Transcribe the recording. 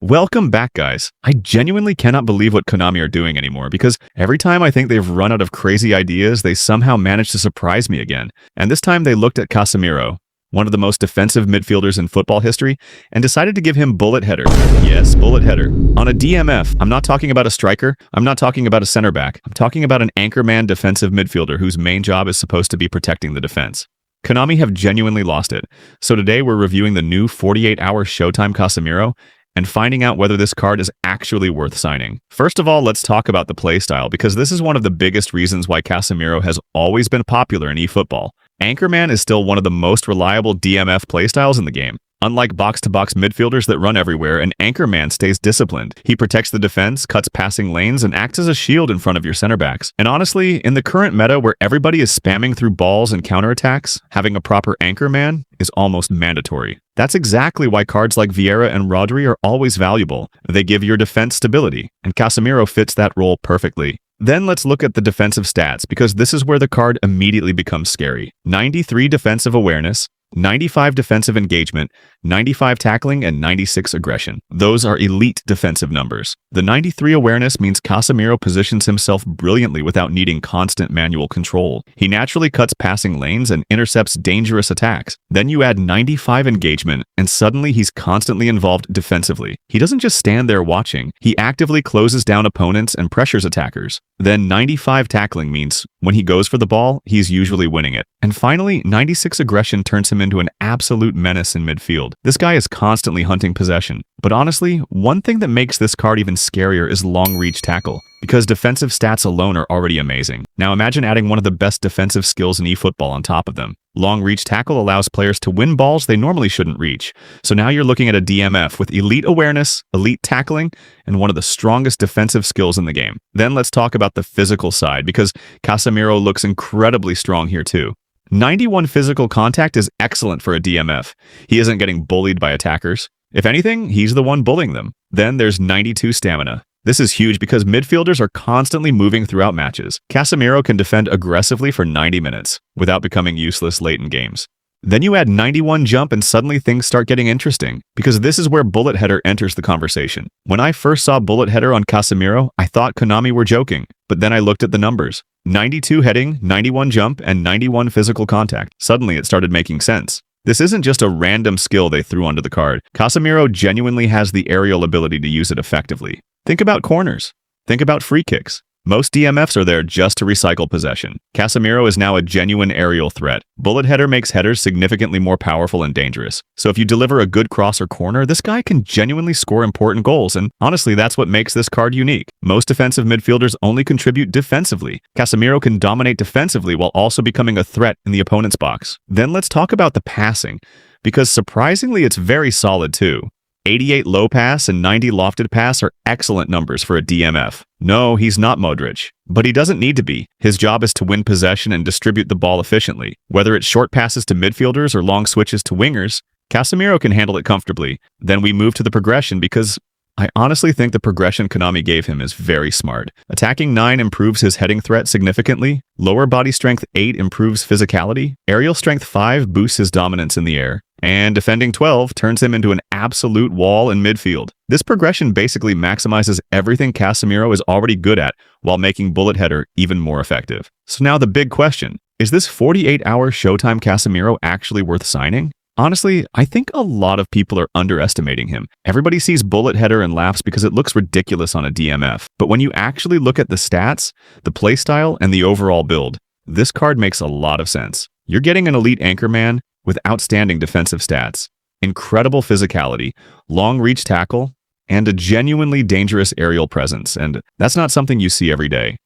Welcome back, guys. I genuinely cannot believe what Konami are doing anymore because every time I think they've run out of crazy ideas, they somehow manage to surprise me again. And this time they looked at Casemiro, one of the most defensive midfielders in football history, and decided to give him bullet header. Yes, bullet header. On a DMF, I'm not talking about a striker, I'm not talking about a center back, I'm talking about an anchorman defensive midfielder whose main job is supposed to be protecting the defense. Konami have genuinely lost it. So today we're reviewing the new 48-hour Showtime Casemiro and finding out whether this card is actually worth signing. First of all, let's talk about the playstyle, because this is one of the biggest reasons why Casemiro has always been popular in eFootball. Anchorman is still one of the most reliable DMF playstyles in the game. Unlike box-to-box midfielders that run everywhere, an anchorman stays disciplined. He protects the defense, cuts passing lanes, and acts as a shield in front of your center backs. And honestly, in the current meta where everybody is spamming through balls and counterattacks, having a proper anchorman is almost mandatory. That's exactly why cards like Vieira and Rodri are always valuable. They give your defense stability, and Casemiro fits that role perfectly. Then let's look at the defensive stats, because this is where the card immediately becomes scary. 93 defensive awareness, 95 defensive engagement, 95 tackling, and 96 aggression. Those are elite defensive numbers. The 93 awareness means Casemiro positions himself brilliantly without needing constant manual control. He naturally cuts passing lanes and intercepts dangerous attacks. Then you add 95 engagement, and suddenly he's constantly involved defensively. He doesn't just stand there watching, he actively closes down opponents and pressures attackers. Then 95 tackling means when he goes for the ball, he's usually winning it. And finally, 96 aggression turns him into an absolute menace in midfield. This guy is constantly hunting possession. But honestly, one thing that makes this card even scarier is long reach tackle, because defensive stats alone are already amazing. Now imagine adding one of the best defensive skills in eFootball on top of them. Long reach tackle allows players to win balls they normally shouldn't reach. So now you're looking at a DMF with elite awareness, elite tackling, and one of the strongest defensive skills in the game. Then let's talk about the physical side, because Casemiro looks incredibly strong here too. 91 physical contact is excellent for a DMF. He isn't getting bullied by attackers. If anything, he's the one bullying them. Then there's 92 stamina. This is huge because midfielders are constantly moving throughout matches. Casemiro can defend aggressively for 90 minutes without becoming useless late in games. Then you add 91 jump and suddenly things start getting interesting, because this is where bullet header enters the conversation. When I first saw bullet header on Casemiro, I thought Konami were joking, but then I looked at the numbers. 92 heading, 91 jump, and 91 physical contact. Suddenly it started making sense. This isn't just a random skill they threw onto the card. Casemiro genuinely has the aerial ability to use it effectively. Think about corners. Think about free kicks. Most DMFs are there just to recycle possession. Casemiro is now a genuine aerial threat. Bullet header makes headers significantly more powerful and dangerous. So if you deliver a good cross or corner, this guy can genuinely score important goals, and honestly, that's what makes this card unique. Most defensive midfielders only contribute defensively. Casemiro can dominate defensively while also becoming a threat in the opponent's box. Then let's talk about the passing, because surprisingly, it's very solid too. 88 low pass and 90 lofted pass are excellent numbers for a DMF. No, he's not Modric, but he doesn't need to be. His job is to win possession and distribute the ball efficiently. Whether it's short passes to midfielders or long switches to wingers, Casemiro can handle it comfortably. Then we move to the progression, because I honestly think the progression Konami gave him is very smart. Attacking 9 improves his heading threat significantly. Lower body strength 8 improves physicality. Aerial strength 5 boosts his dominance in the air. And defending 12 turns him into an absolute wall in midfield. This progression basically maximizes everything Casemiro is already good at while making bullet header even more effective. So now the big question, is this 48-hour Showtime Casemiro actually worth signing? Honestly, I think a lot of people are underestimating him. Everybody sees bullet header and laughs because it looks ridiculous on a DMF. But when you actually look at the stats, the playstyle, and the overall build, this card makes a lot of sense. You're getting an elite anchorman with outstanding defensive stats, incredible physicality, long reach tackle, and a genuinely dangerous aerial presence, and that's not something you see every day.